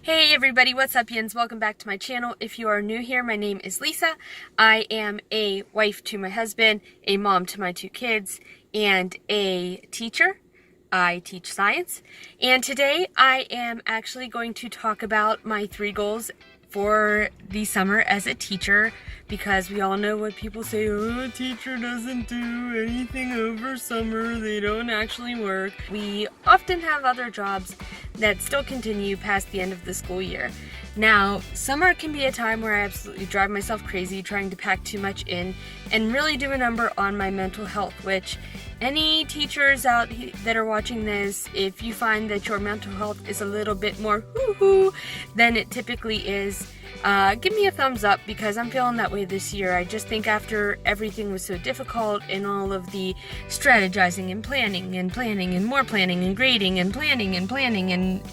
Hey everybody, what's up yins? Welcome back to my channel. If you are new here, my name is Lisa. I am a wife to my husband, a mom to my 2 kids, and a teacher. I teach science. And today I am actually going to talk about my 3 goals for the summer as a teacher, because we all know what people say, oh, a teacher doesn't do anything over summer, they don't actually work. We often have other jobs that still continue past the end of the school year. Now, summer can be a time where I absolutely drive myself crazy trying to pack too much in and really do a number on my mental health, which any teachers out that are watching this, if you find that your mental health is a little bit more hoo-hoo than it typically is, give me a thumbs up, because I'm feeling that way this year. I just think after everything was so difficult and all of the strategizing and planning and more planning and grading and planning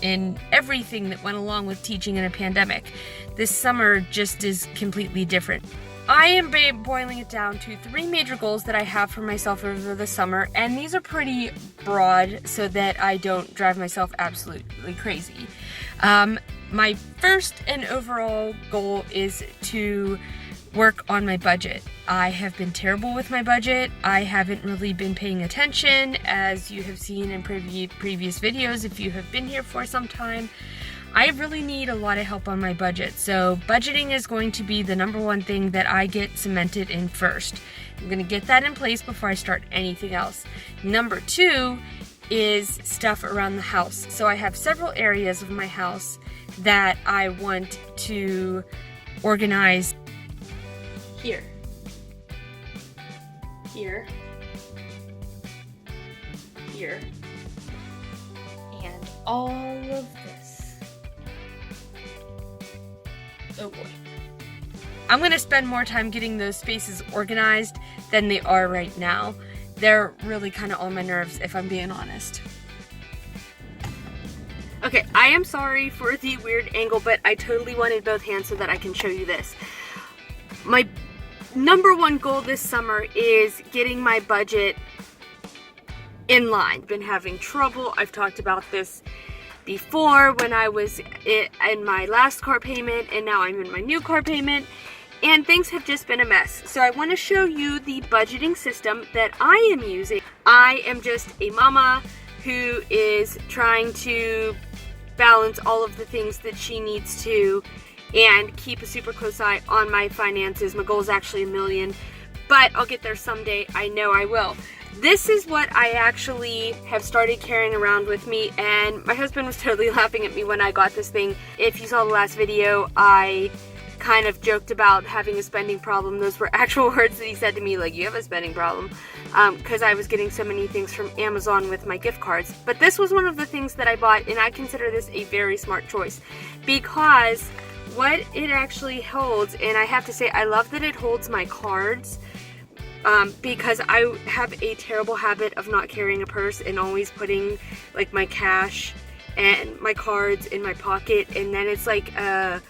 and everything that went along with teaching in a pandemic, this summer just is completely different. I am boiling it down to 3 major goals that I have for myself over the summer, and these are pretty broad so that I don't drive myself absolutely crazy. My first and overall goal is to work on my budget. I have been terrible with my budget. I haven't really been paying attention, as you have seen in previous videos if you have been here for some time. I really need a lot of help on my budget, so budgeting is going to be the #1 thing that I get cemented in first. I'm going to get that in place before I start anything else. Number 2 is stuff around the house. So I have several areas of my house that I want to organize. Here, here, here, and all of this. Oh boy. I'm going to spend more time getting those spaces organized than they are right now. They're really kind of on my nerves, if I'm being honest. Okay, I am sorry for the weird angle, but I totally wanted both hands so that I can show you this. My #1 goal this summer is getting my budget in line. Been having trouble. I've talked about this before when I was in my last car payment, and now I'm in my new car payment, and things have just been a mess. So I want to show you the budgeting system that I am using. I am just a mama who is trying to balance all of the things that she needs to and keep a super close eye on my finances. My goal is actually $1 million, but I'll get there someday. I know I will. This is what I actually have started carrying around with me, and my husband was totally laughing at me when I got this thing. If you saw the last video, I kind of joked about having a spending problem. Those were actual words that he said to me, like, you have a spending problem, because I was getting so many things from Amazon with my gift cards. But this was one of the things that I bought, and I consider this a very smart choice, because what it actually holds, and I have to say I love that it holds my cards, because I have a terrible habit of not carrying a purse and always putting like my cash and my cards in my pocket, and then it's like a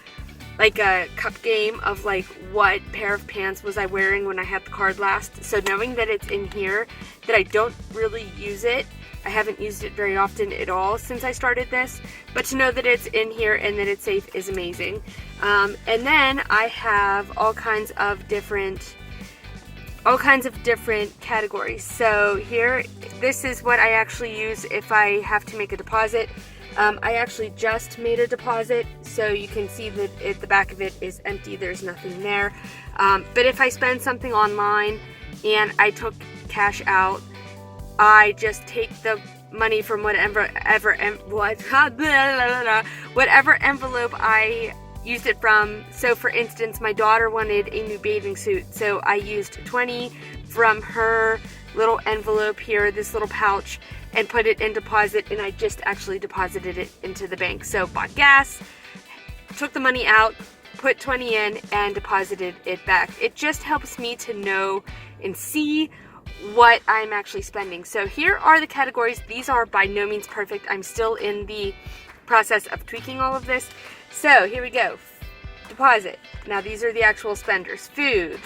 cup game of like what pair of pants was I wearing when I had the card last. So knowing that it's in here, that I don't really use it, I haven't used it very often at all since I started this, but to know that it's in here and that it's safe is amazing. And then I have all kinds of different categories. So here, this is what I actually use if I have to make a deposit. I actually just made a deposit, so you can see that the back of it is empty. There's nothing there. But if I spend something online and I took cash out, I just take the money from whatever envelope I used it from. So for instance, my daughter wanted a new bathing suit, so I used 20 from her little envelope here, this little pouch, and put it in deposit, and I just actually deposited it into the bank. So bought gas, took the money out, put 20 in, and deposited it back. It just helps me to know and see what I'm actually spending. So here are the categories. These are by no means perfect. I'm still in the process of tweaking all of this. So here we go. Deposit. Now these are the actual spenders. Food.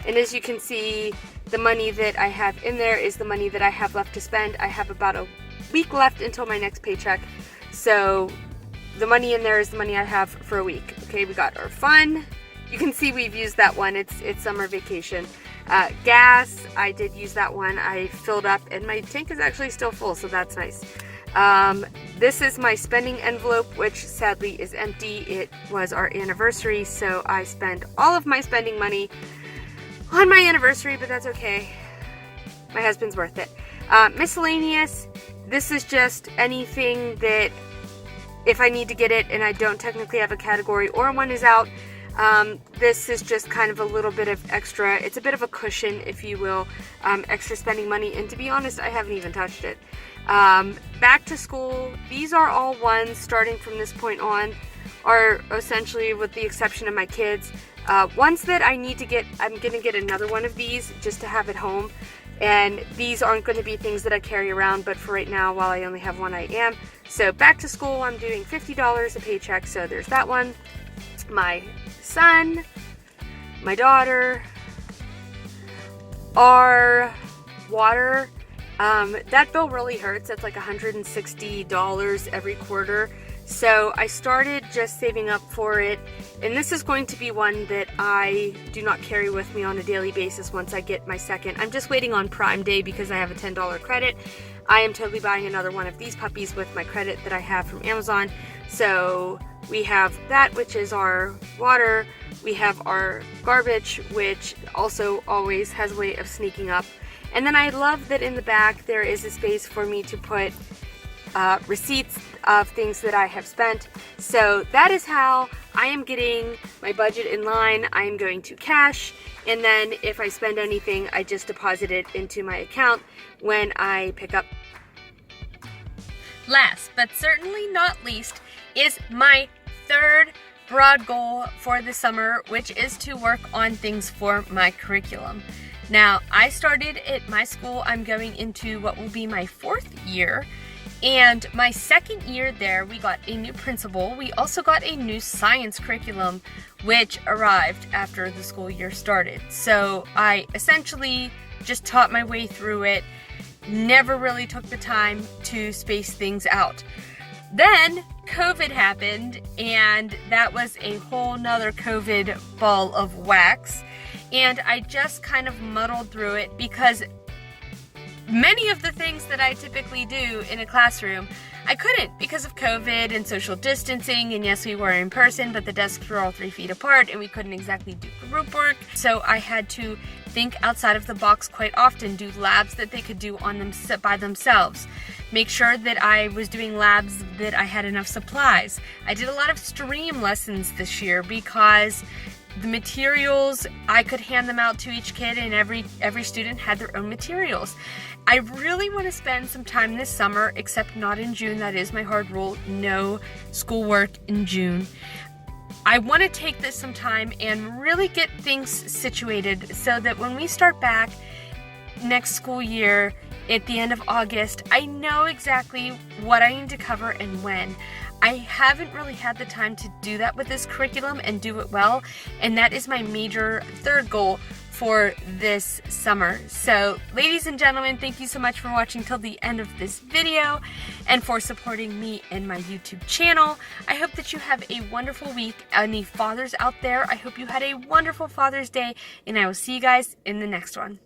And as you can see, the money that I have in there is the money that I have left to spend. I have about a week left until my next paycheck. So the money in there is the money I have for a week. Okay, we got our fun. You can see we've used that one. It's summer vacation. Gas, I did use that one. I filled up and my tank is actually still full, so that's nice. This is my spending envelope, which sadly is empty. It was our anniversary, so I spent all of my spending money on my anniversary, but that's okay. My husband's worth it. Miscellaneous, this is just anything that if I need to get it and I don't technically have a category or one is out, this is just kind of a little bit of extra. It's a bit of a cushion, if you will, extra spending money, and to be honest, I haven't even touched it. Back to school, these are all ones starting from this point on, are essentially, with the exception of my kids, ones that I need to get. I'm going to get another one of these just to have at home, and these aren't going to be things that I carry around, but for right now, while I only have one, I am. So back to school, I'm doing $50 a paycheck, so there's that one. My son, my daughter, our water, that bill really hurts. It's like $160 every quarter. So I started just saving up for it, and this is going to be one that I do not carry with me on a daily basis once I get my second. I'm just waiting on Prime Day because I have a $10 credit. I am totally buying another one of these puppies with my credit that I have from Amazon. So we have that, which is our water. We have our garbage, which also always has a way of sneaking up. And then I love that in the back there is a space for me to put receipts of things that I have spent. So that is how I am getting my budget in line. I am going to cash, and then if I spend anything, I just deposit it into my account when I pick up. Last but certainly not least is my third broad goal for the summer, which is to work on things for my curriculum. Now, I started at my school. I'm going into what will be my 4th year. And my 2nd year there, we got a new principal. We also got a new science curriculum, which arrived after the school year started. So I essentially just taught my way through it, never really took the time to space things out. Then COVID happened, and that was a whole nother COVID ball of wax. And I just kind of muddled through it because many of the things that I typically do in a classroom, I couldn't because of COVID and social distancing. And yes, we were in person, but the desks were all 3 feet apart and we couldn't exactly do group work. So I had to think outside of the box quite often, do labs that they could do on them by themselves, make sure that I was doing labs that I had enough supplies. I did a lot of stream lessons this year because the materials, I could hand them out to each kid, and every student had their own materials. I really want to spend some time this summer, except not in June. That is my hard rule. No schoolwork in June. I want to take this some time and really get things situated so that when we start back next school year at the end of August, I know exactly what I need to cover and when. I haven't really had the time to do that with this curriculum and do it well, and that is my major third goal for this summer. So, ladies and gentlemen, thank you so much for watching till the end of this video and for supporting me and my YouTube channel. I hope that you have a wonderful week. Any fathers out there, I hope you had a wonderful Father's Day, and I will see you guys in the next one.